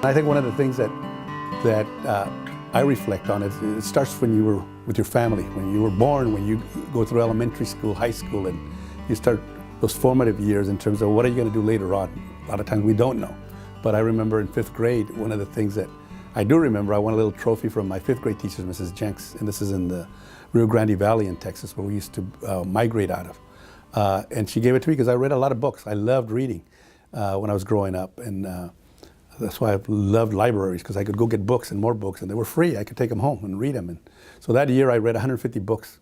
I think one of the things that I reflect on is it starts when you were with your family, when you were born, when you go through elementary school, high school, and you start those formative years in terms of what are you going to do later on. A lot of times we don't know. But I remember in 5th grade, one of the things that I do remember, I won a little trophy from my 5th grade teacher, Mrs. Jenks, and this is in the Rio Grande Valley in Texas, where we used to migrate out of. And she gave it to me because I read a lot of books. I loved reading when I was growing up, and that's why I loved libraries, because I could go get books and more books, and they were free. I could take them home and read them. And so that year I read 150 books,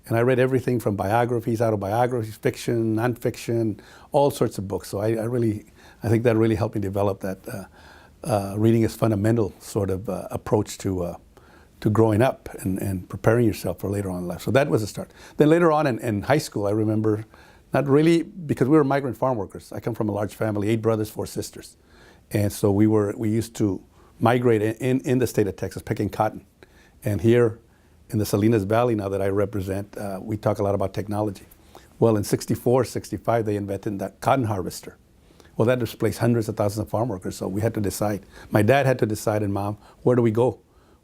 and I read everything from biographies, autobiographies, fiction, nonfiction, all sorts of books. So I think that really helped me develop that reading is fundamental sort of approach to growing up and preparing yourself for later on in life. So that was a start. Then later on in high school, I remember, not really, because we were migrant farm workers. I come from a large family, 8 brothers, 4 sisters. And so we used to migrate in the state of Texas, picking cotton. And here in the Salinas Valley now that I represent, we talk a lot about technology. Well, in 64, 65, they invented that cotton harvester. Well, that displaced hundreds of thousands of farm workers, so we had to decide. My dad had to decide, and Mom, where do we go?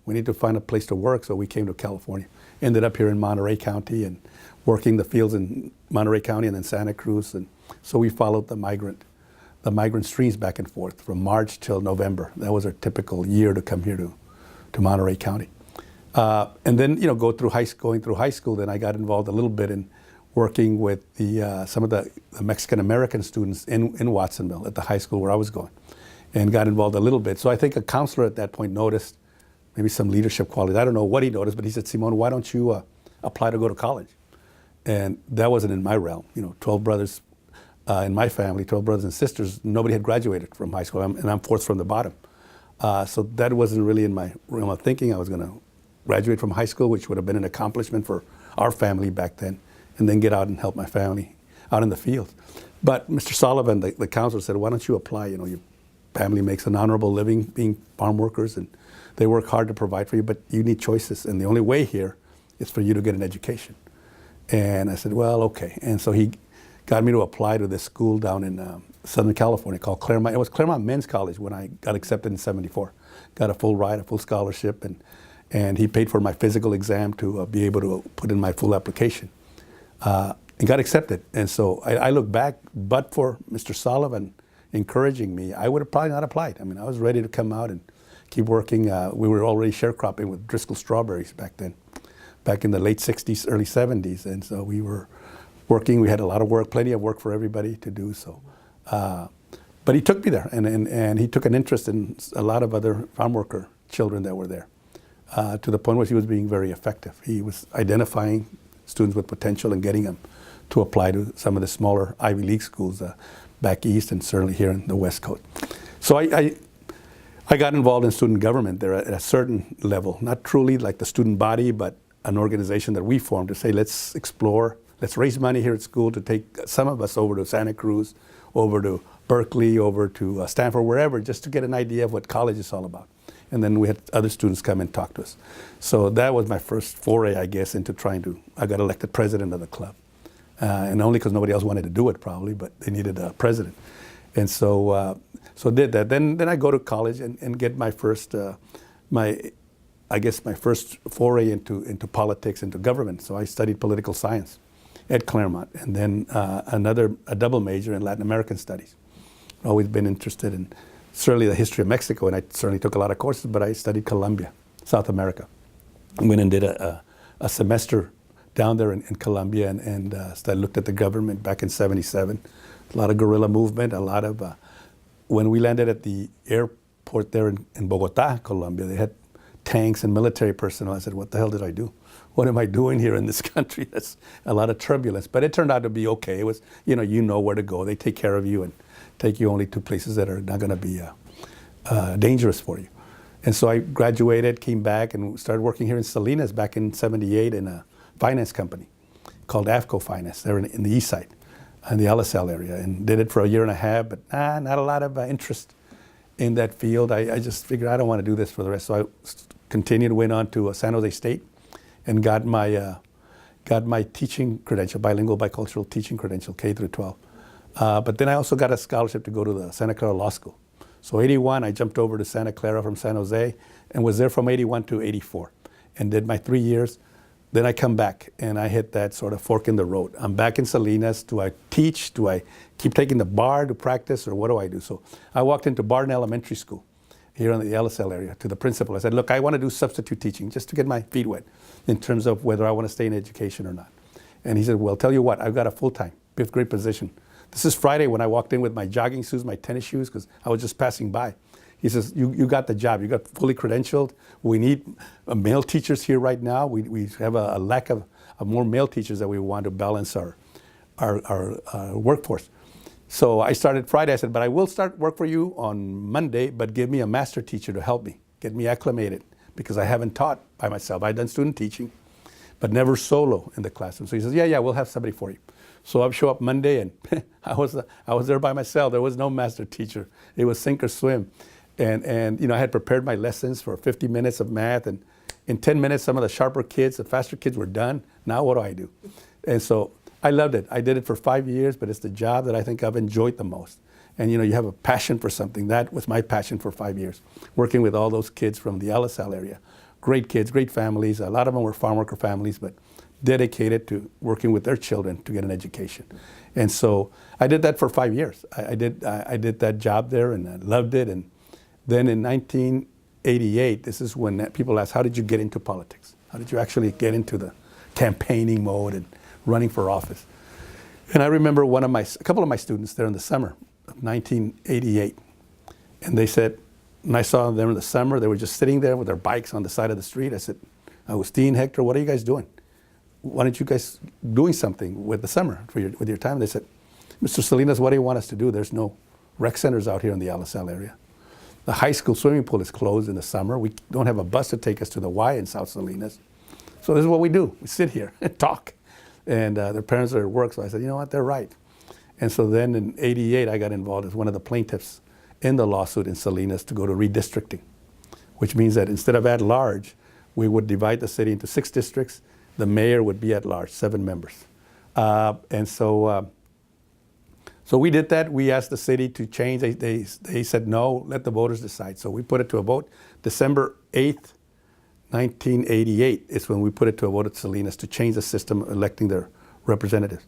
We need to find a place to work, so we came to California. Ended up here in Monterey County and working the fields in Monterey County and then Santa Cruz. And so we followed the migrant streams back and forth from March till November. That was our typical year to come here to Monterey County. And then, going through high school, then I got involved a little bit in working with some of the Mexican-American students in Watsonville at the high school where I was going, and got involved a little bit. So I think a counselor at that point noticed maybe some leadership qualities. I don't know what he noticed, but he said, Simon, why don't you apply to go to college? And that wasn't in my realm. 12 brothers in my family, 12 brothers and sisters, nobody had graduated from high school, and I'm 4th from the bottom. So that wasn't really in my realm of thinking. I was going to graduate from high school, which would have been an accomplishment for our family back then, and then get out and help my family out in the field. But Mr. Sullivan, the counselor, said, why don't you apply? Your family makes an honorable living being farm workers, and they work hard to provide for you, but you need choices, and the only way here is for you to get an education. And I said, well, okay. And so he got me to apply to this school down in Southern California called Claremont. It was Claremont Men's College when I got accepted in '74. Got a full ride, a full scholarship, and he paid for my physical exam to be able to put in my full application. And got accepted. And so I look back, but for Mr. Sullivan encouraging me, I would have probably not applied. I mean, I was ready to come out and keep working. We were already sharecropping with Driscoll strawberries back then, back in the late 60s, early 70s. And so we were working. We had a lot of work, plenty of work for everybody to do. So, but he took me there, and he took an interest in a lot of other farm worker children that were there, to the point where he was being very effective. He was identifying students with potential and getting them to apply to some of the smaller Ivy League schools back east and certainly here in the West Coast. So I got involved in student government there at a certain level, not truly like the student body, but an organization that we formed to say, let's explore, let's raise money here at school to take some of us over to Santa Cruz, over to Berkeley, over to Stanford, wherever, just to get an idea of what college is all about. And then we had other students come and talk to us. So that was my first foray, I guess, into I got elected president of the club. And only because nobody else wanted to do it probably, but they needed a president. And so did that. Then I go to college and get my first, my first foray into politics, into government. So I studied political science at Claremont, and then a double major in Latin American studies. Always been interested in certainly the history of Mexico, and I certainly took a lot of courses, but I studied Colombia, South America. I went and did a semester down there in Colombia and looked at the government back in '77. A lot of guerrilla movement, a lot of, when we landed at the airport there in Bogota, Colombia, they had tanks and military personnel. I said, what the hell did I do? What am I doing here in this country? That's a lot of turbulence, but it turned out to be okay. It was, you know where to go. They take care of you and take you only to places that are not going to be dangerous for you. And so I graduated, came back, and started working here in Salinas back in '78 in a finance company called AFCO Finance. They're in the east side, in the LSL area, and did it for a year and a half, but not a lot of interest in that field. I just figured I don't want to do this for the rest. So I continued, went on to San Jose State, and got my teaching credential, bilingual, bicultural teaching credential, K through 12. But then I also got a scholarship to go to the Santa Clara Law School. So 81, I jumped over to Santa Clara from San Jose and was there from 81 to 84 and did my 3 years. Then I come back and I hit that sort of fork in the road. I'm back in Salinas. Do I teach? Do I keep taking the bar to practice, or what do I do? So I walked into Barton Elementary School here in the LSL area to the principal. I said, look, I want to do substitute teaching just to get my feet wet in terms of whether I want to stay in education or not. And he said, well, tell you what, I've got a full-time 5th grade position. This is Friday when I walked in with my jogging shoes, my tennis shoes, because I was just passing by. He says, you got the job. You got fully credentialed. We need male teachers here right now. We have a lack of more male teachers that we want to balance our workforce. So I started Friday. I said, but I will start work for you on Monday, but give me a master teacher to help me, get me acclimated, because I haven't taught by myself. I've done student teaching, but never solo in the classroom. So he says, yeah, we'll have somebody for you. So I show up Monday, and I was there by myself. There was no master teacher. It was sink or swim. And you know, I had prepared my lessons for 50 minutes of math, and in 10 minutes, some of the sharper kids, the faster kids were done. Now what do I do? And so I loved it. I did it for 5 years, but it's the job that I think I've enjoyed the most. And you know, you have a passion for something. That was my passion for 5 years, working with all those kids from the LSL area. Great kids, great families. A lot of them were farm worker families, but dedicated to working with their children to get an education. And so I did that for 5 years. I did that job there, and I loved it. And then in 1988, this is when people asked, how did you get into politics? How did you actually get into the campaigning mode and running for office? And I remember a couple of my students there in the summer of 1988. And they said, and I saw them in the summer, they were just sitting there with their bikes on the side of the street. I said, Agustin, Hector, what are you guys doing? Why aren't you guys doing something with the summer with your time? And they said, Mr. Salinas, what do you want us to do? There's no rec centers out here in the LSL area. The high school swimming pool is closed in the summer. We don't have a bus to take us to the Y in South Salinas. So this is what we do. We sit here and talk. And their parents are at work, so I said, you know what, they're right. And so then in 88, I got involved as one of the plaintiffs in the lawsuit in Salinas to go to redistricting, which means that instead of at large, we would divide the city into 6 districts. The mayor would be at large, 7 members. So we did that. We asked the city to change. They said no, let the voters decide. So we put it to a vote. December 8th, 1988 is when we put it to a vote at Salinas to change the system of electing their representatives.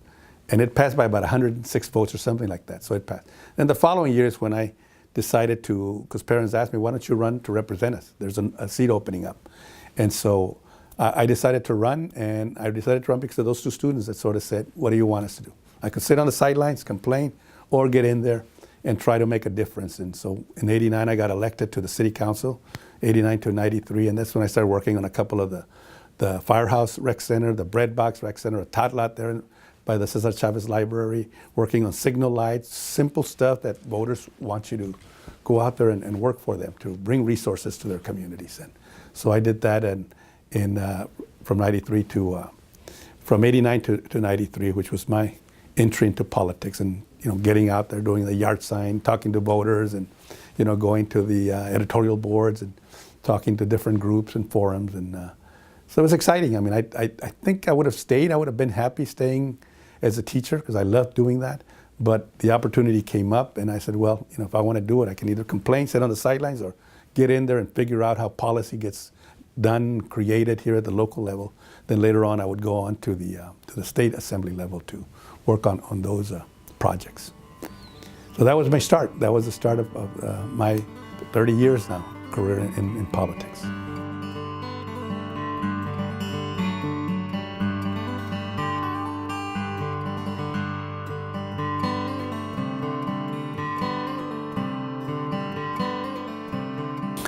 And it passed by about 106 votes or something like that. So it passed. And the following year is when I decided to, because parents asked me, why don't you run to represent us? There's a seat opening up. And so I decided to run, and I decided to run because of those 2 students that sort of said, what do you want us to do? I could sit on the sidelines, complain, or get in there and try to make a difference. And so in 89, I got elected to the city council, 89 to 93, and that's when I started working on a couple of the Firehouse Rec Center, the Bread Box Rec Center, a tot lot there by the Cesar Chavez Library, working on signal lights, simple stuff that voters want you to go out there and work for them, to bring resources to their communities. And so I did that from 93 to, from 89 to 93, which was my entry into politics, and you know, getting out there, doing the yard sign, talking to voters, and you know, going to the editorial boards and talking to different groups and forums, and so it was exciting. I mean, I think I would have stayed. I would have been happy staying as a teacher because I loved doing that. But the opportunity came up, and I said, well, you know, if I want to do it, I can either complain, sit on the sidelines, or get in there and figure out how policy gets done, created here at the local level. Then later on, I would go on to the state assembly level to work on those projects. So that was my start. That was the start of my 30 years now career in politics.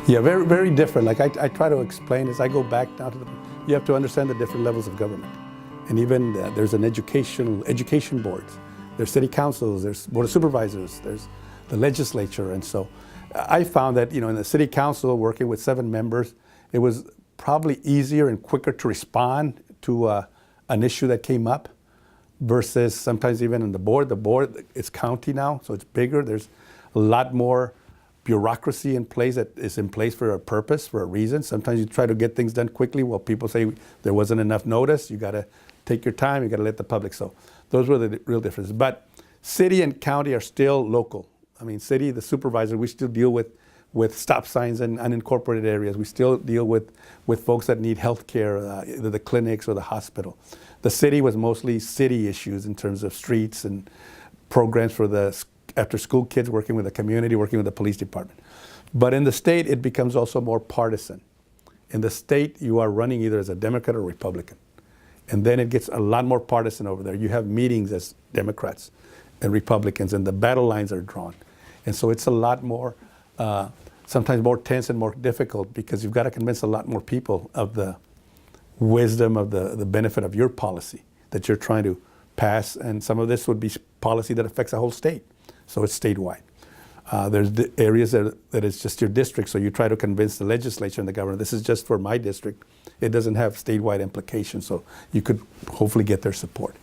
Yeah, very, very different. Like I try to explain as I go back down to you have to understand the different levels of government. And even there's an education boards, there's city councils, there's board of supervisors, there's the legislature. And so I found that, you know, in the city council, working with 7 members, it was probably easier and quicker to respond to an issue that came up versus sometimes even in the board. The board is county now, so it's bigger. There's a lot more bureaucracy in place that is in place for a purpose, for a reason. Sometimes you try to get things done quickly. Well, people say there wasn't enough notice. You got to take your time. You got to let the public. So those were the real differences. But city and county are still local. I mean, city, the supervisor, we still deal with stop signs in unincorporated areas. We still deal with folks that need health care, either the clinics or the hospital. The city was mostly city issues in terms of streets and programs for the after-school kids, working with the community, working with the police department. But in the state, it becomes also more partisan. In the state, you are running either as a Democrat or Republican. And then it gets a lot more partisan over there. You have meetings as Democrats and Republicans, and the battle lines are drawn. And so it's a lot more, sometimes more tense and more difficult, because you've got to convince a lot more people of the wisdom of the benefit of your policy that you're trying to pass. And some of this would be policy that affects a whole state. So it's statewide. There's the areas that is just your district, so you try to convince the legislature and the governor, this is just for my district. It doesn't have statewide implications, so you could hopefully get their support.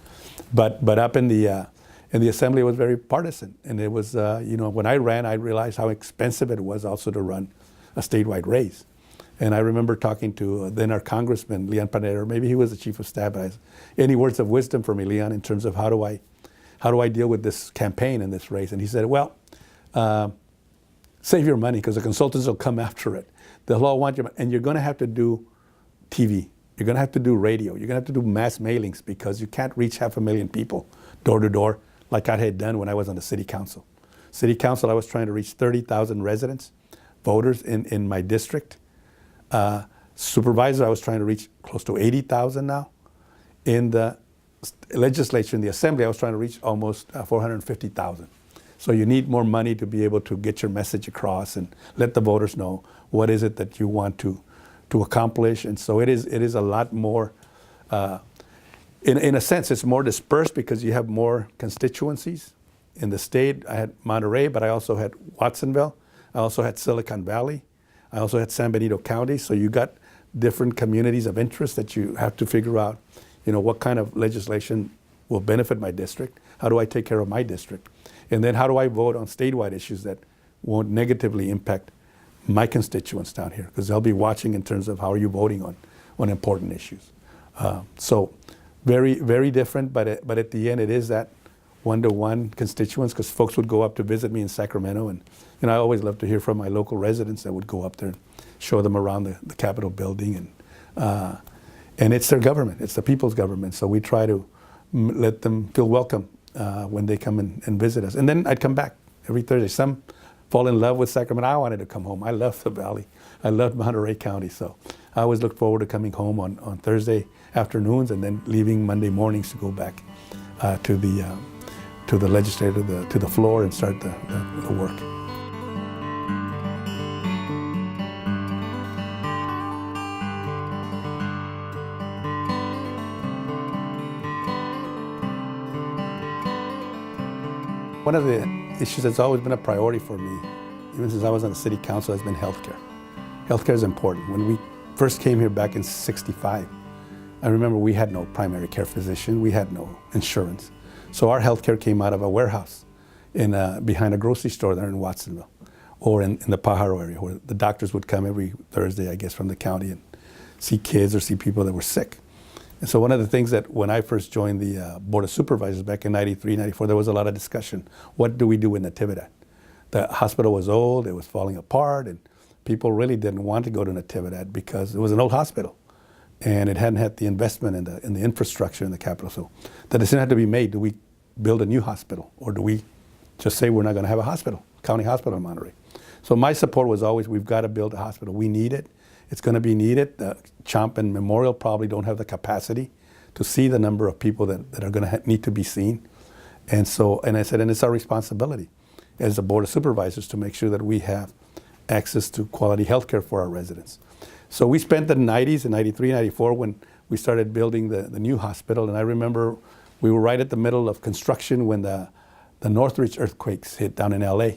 But up in the assembly, it was very partisan, and it was when I ran, I realized how expensive it was also to run a statewide race. And I remember talking to then our congressman, Leon Panero, maybe he was the chief of staff. Any words of wisdom for me, Leon, in terms of how do I deal with this campaign and this race? And he said, well, save your money, because the consultants will come after it. They'll all want your money, and you're going to have to do TV. You're going to have to do radio. You're going to have to do mass mailings, because you can't reach 500,000 people door to door like I had done when I was on the city council. City council, I was trying to reach 30,000 residents, voters in my district. Supervisor, I was trying to reach close to 80,000 now. In the legislature, in the assembly, I was trying to reach almost 450,000. So you need more money to be able to get your message across and let the voters know what is it that you want to accomplish. And so it is a lot more, in a sense, it's more dispersed because you have more constituencies. In the state, I had Monterey, but I also had Watsonville. I also had Silicon Valley. I also had San Benito County. So you got different communities of interest that you have to figure out, what kind of legislation will benefit my district. How do I take care of my district? And then how do I vote on statewide issues that won't negatively impact my constituents down here? Because they'll be watching in terms of how are you voting on important issues. So very, very different, but at the end it is that one-to-one constituents, because folks would go up to visit me in Sacramento, and I always love to hear from my local residents that would go up there and show them around the Capitol building. And it's their government, it's the people's government, so we try to let them feel welcome when they come and visit us. And then I'd come back every Thursday. Some fall in love with Sacramento. I wanted to come home. I love the Valley. I love Monterey County. So I always look forward to coming home on Thursday afternoons and then leaving Monday mornings to go back to the legislature, to the floor, and start the work. One of the issues that's always been a priority for me, even since I was on the city council, has been healthcare. Healthcare is important. When we first came here back in '65, I remember we had no primary care physician, we had no insurance. So our healthcare came out of a warehouse behind a grocery store there in Watsonville, or in the Pajaro area, where the doctors would come every Thursday, I guess, from the county and see kids or see people that were sick. And so one of the things that when I first joined the Board of Supervisors back in '93, '94, there was a lot of discussion. What do we do with Natividad? The hospital was old, it was falling apart, and people really didn't want to go to Natividad because it was an old hospital. And it hadn't had the investment in the infrastructure in the capital. So the decision had to be made. Do we build a new hospital, or do we just say we're not going to have a hospital, county hospital in Monterey? So my support was always, we've got to build a hospital. We need it. It's going to be needed. Chomp and Memorial probably don't have the capacity to see the number of people that are going to need to be seen. And I said, and it's our responsibility as the Board of Supervisors to make sure that we have access to quality health care for our residents. So we spent the '90s, in '93, '94, when we started building the new hospital. And I remember we were right at the middle of construction when the Northridge earthquakes hit down in LA.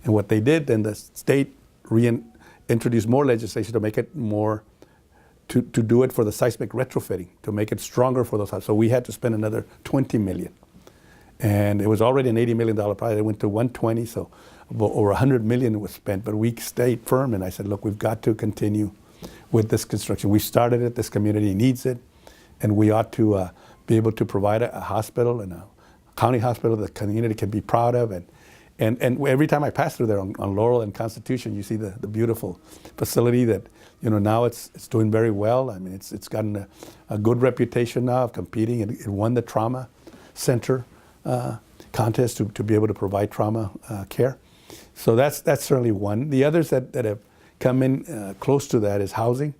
And what they did, then the state introduced more legislation to make it more, to do it for the seismic retrofitting, to make it stronger for those houses. So we had to spend another $20 million. And it was already an $80 million project. It went to 120, so over $100 million was spent. But we stayed firm, and I said, look, we've got to continue with this construction. We started it, this community needs it, and we ought to be able to provide a hospital and a county hospital that the community can be proud of, And every time I pass through there on Laurel and Constitution, you see the beautiful facility that, now it's doing very well. I mean, it's gotten a good reputation now of competing. It won the trauma center contest to be able to provide trauma care. So that's certainly one. The others that have come in close to that is housing.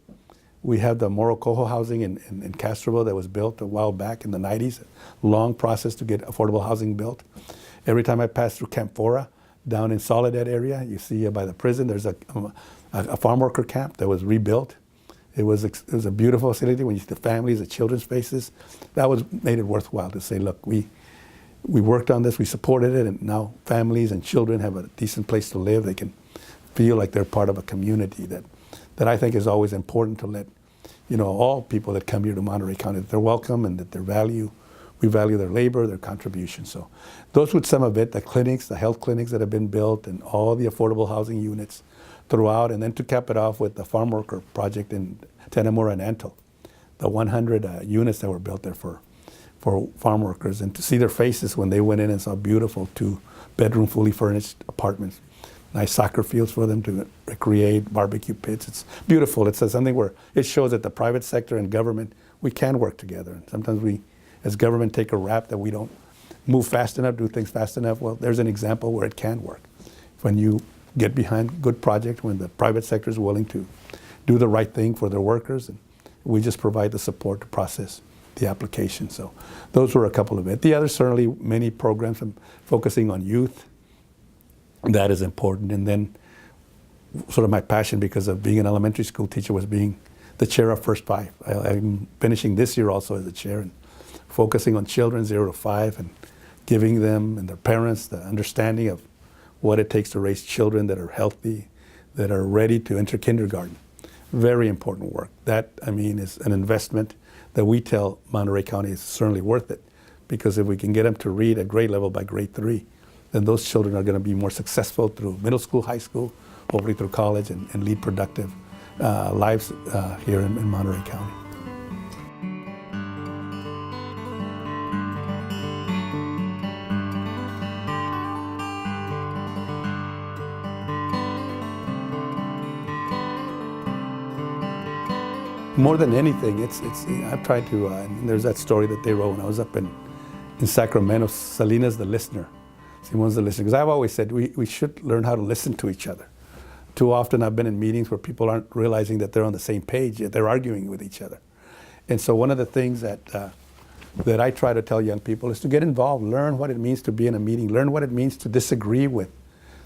We have the Morocojo housing in Castroville that was built a while back in the 90s. Long process to get affordable housing built. Every time I pass through Camp Fora down in Soledad area, you see by the prison, there's a farm worker camp that was rebuilt. It was a beautiful facility when you see the families, the children's faces. That made it worthwhile to say, look, we worked on this, we supported it, and now families and children have a decent place to live. They can feel like they're part of a community that I think is always important to let, all people that come here to Monterey County, that they're welcome and that we value their labor, their contribution. So those were some of it, the clinics, the health clinics that have been built and all the affordable housing units throughout. And then to cap it off with the farm worker project in Tenamura and Antle, the 100 units that were built there for farm workers, and to see their faces when they went in and saw beautiful 2-bedroom, fully furnished apartments, nice soccer fields for them to recreate, barbecue pits. It's beautiful. It's something where it shows that the private sector and government, we can work together. And sometimes we, as government, take a rap that we don't move fast enough, do things fast enough. Well, there's an example where it can work. When you get behind good project, when the private sector is willing to do the right thing for their workers, and we just provide the support to process the application. So those were a couple of it. The others, certainly many programs focusing on youth. That is important. And then sort of my passion, because of being an elementary school teacher, was being the chair of First 5. I'm finishing this year also as a chair and focusing on children 0 to 5 and giving them and their parents the understanding of what it takes to raise children that are healthy, that are ready to enter kindergarten. Very important work. That, is an investment that we tell Monterey County is certainly worth it, because if we can get them to read at grade level by grade 3, then those children are going to be more successful through middle school, high school, hopefully through college, and lead productive lives here in Monterey County. More than anything, I've tried to, and there's that story that they wrote when I was up in Sacramento, Salinas the listener. Simone's the listener. Because I've always said we should learn how to listen to each other. Too often I've been in meetings where people aren't realizing that they're on the same page, yet they're arguing with each other. And so one of the things that I try to tell young people is to get involved, learn what it means to be in a meeting, learn what it means to disagree with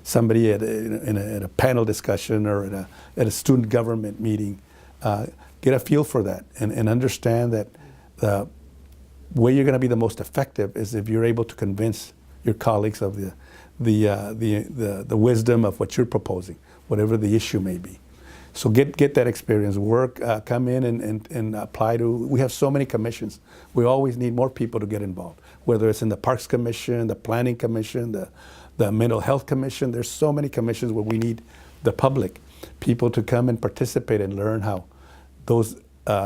somebody at a panel discussion or at a student government meeting. Get a feel for that and understand that the way you're going to be the most effective is if you're able to convince your colleagues of the wisdom of what you're proposing, whatever the issue may be. So get that experience, work, come in and apply to. We have so many commissions. We always need more people to get involved, whether it's in the Parks Commission, the Planning Commission, the Mental Health Commission. There's so many commissions where we need the public, people to come and participate and learn how those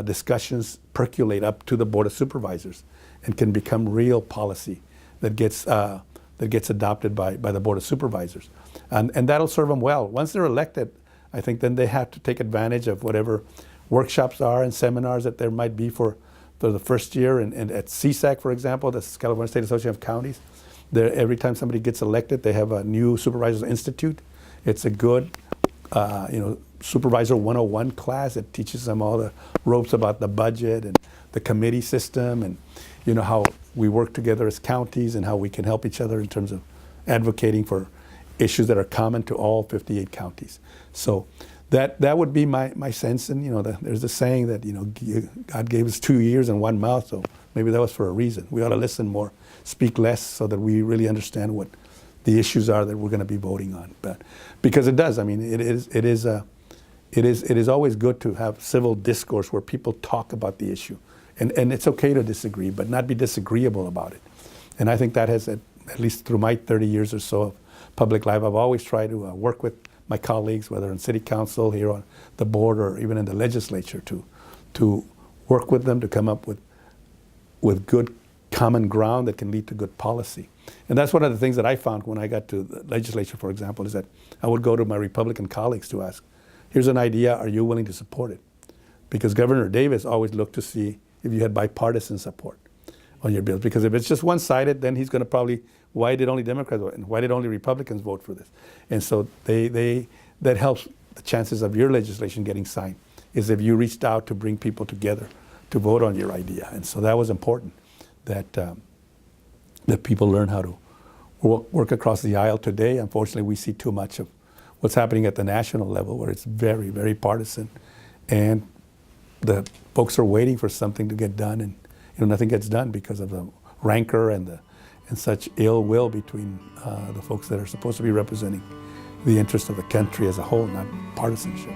discussions percolate up to the Board of Supervisors and can become real policy that gets adopted by the Board of Supervisors. And that'll serve them well. Once they're elected, I think then they have to take advantage of whatever workshops are and seminars that there might be for the first year. And at CSAC, for example, the California State Association of Counties, every time somebody gets elected, they have a new Supervisors Institute. It's a good, Supervisor 101 class that teaches them all the ropes about the budget and the committee system and how we work together as counties and how we can help each other in terms of advocating for issues that are common to all 58 counties. So that would be my sense. And there's a saying that God gave us 2 ears and 1 mouth, so maybe that was for a reason. We ought to listen more, speak less, so that we really understand what the issues are that we're going to be voting on. But because it does, it is always good to have civil discourse where people talk about the issue. And it's okay to disagree, but not be disagreeable about it. And I think that has, at least through my 30 years or so of public life, I've always tried to work with my colleagues, whether in city council, here on the board, or even in the legislature, to work with them to come up with good common ground that can lead to good policy. And that's one of the things that I found when I got to the legislature, for example, is that I would go to my Republican colleagues to ask, here's an idea, are you willing to support it? Because Governor Davis always looked to see if you had bipartisan support on your bills. Because if it's just one-sided, then he's going to probably, why did only Democrats vote? And why did only Republicans vote for this? And so that helps the chances of your legislation getting signed, is if you reached out to bring people together to vote on your idea. And so that was important, that people learn how to work across the aisle. Today, unfortunately, we see too much of what's happening at the national level, where it's very, very partisan. And the folks are waiting for something to get done, and nothing gets done because of the rancor and such ill will between the folks that are supposed to be representing the interest of the country as a whole, not partisanship.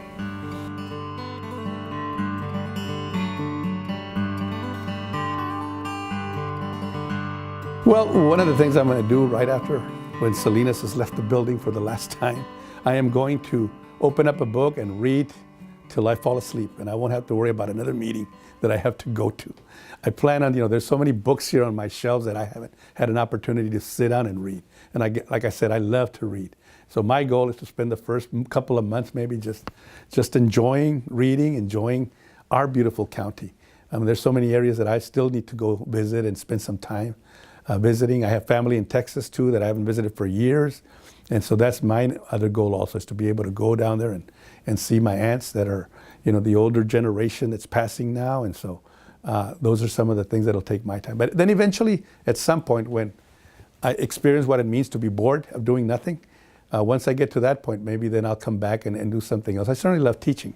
Well, one of the things I'm going to do right after, when Salinas has left the building for the last time, I am going to open up a book and read till I fall asleep, and I won't have to worry about another meeting that I have to go to. I plan on, there's so many books here on my shelves that I haven't had an opportunity to sit down and read. And like I said, I love to read. So my goal is to spend the first couple of months maybe just enjoying reading, enjoying our beautiful county. There's so many areas that I still need to go visit and spend some time visiting. I have family in Texas too that I haven't visited for years. And so that's my other goal also, is to be able to go down there and see my aunts that are, the older generation that's passing now. And so those are some of the things that'll take my time. But then eventually, at some point, when I experience what it means to be bored of doing nothing, once I get to that point, maybe then I'll come back and do something else. I certainly love teaching.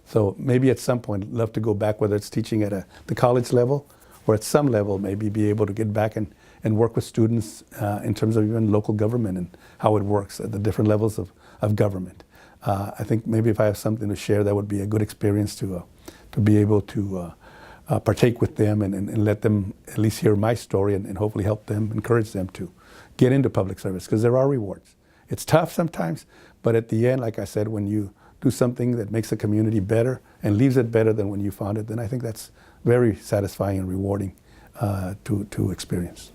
So maybe at some point, I'd love to go back, whether it's teaching at the college level or at some level, maybe be able to get back and work with students in terms of even local government and how it works at the different levels of government. I think maybe if I have something to share, that would be a good experience to be able to partake with them and let them at least hear my story and hopefully help them, encourage them to get into public service, because there are rewards. It's tough sometimes, but at the end, like I said, when you do something that makes the community better and leaves it better than when you found it, then I think that's very satisfying and rewarding to experience.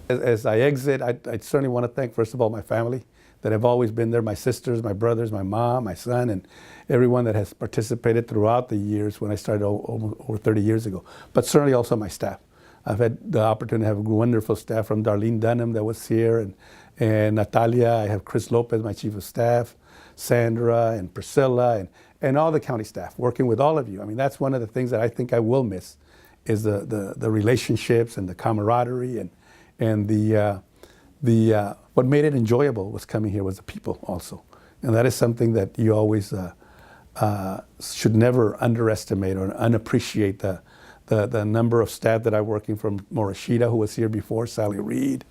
As I exit, I certainly want to thank, first of all, my family that have always been there, my sisters, my brothers, my mom, my son, and everyone that has participated throughout the years when I started over 30 years ago. But certainly also my staff. I've had the opportunity to have a wonderful staff, from Darlene Dunham that was here, and Natalia. I have Chris Lopez, my chief of staff, Sandra and Priscilla, and all the county staff, working with all of you. I mean, that's one of the things that I think I will miss, is the relationships and the camaraderie and what made it enjoyable was coming here was the people also. And that is something that you always should never underestimate or unappreciate, the number of staff that I'm working from. Morishita, who was here before, Sally Reed,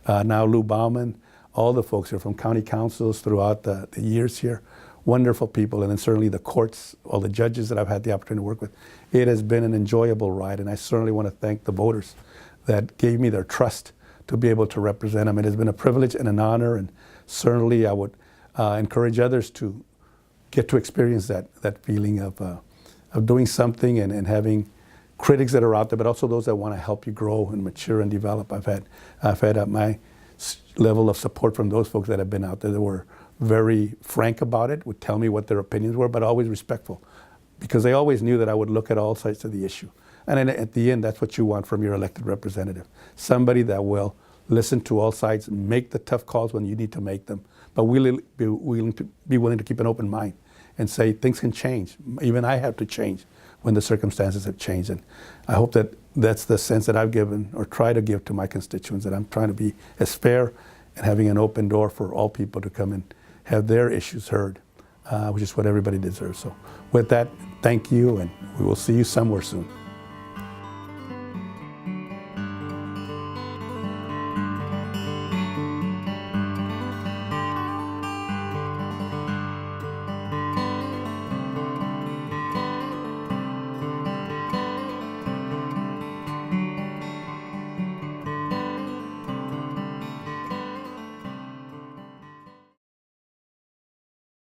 now Lou Bauman, all the folks here from county councils throughout the years here. Wonderful people, and then certainly the courts, all the judges that I've had the opportunity to work with. It has been an enjoyable ride, and I certainly want to thank the voters that gave me their trust to be able to represent them. It has been a privilege and an honor, and certainly I would encourage others to get to experience that feeling of doing something and having critics that are out there, but also those that want to help you grow and mature and develop. I've had my level of support from those folks that have been out there that were very frank about it, would tell me what their opinions were, but always respectful, because they always knew that I would look at all sides of the issue. And then at the end, that's what you want from your elected representative. Somebody that will listen to all sides, make the tough calls when you need to make them, but be willing to keep an open mind and say things can change. Even I have to change when the circumstances have changed. And I hope that that's the sense that I've given or try to give to my constituents, that I'm trying to be as fair and having an open door for all people to come and have their issues heard, which is what everybody deserves. So with that, thank you, and we will see you somewhere soon.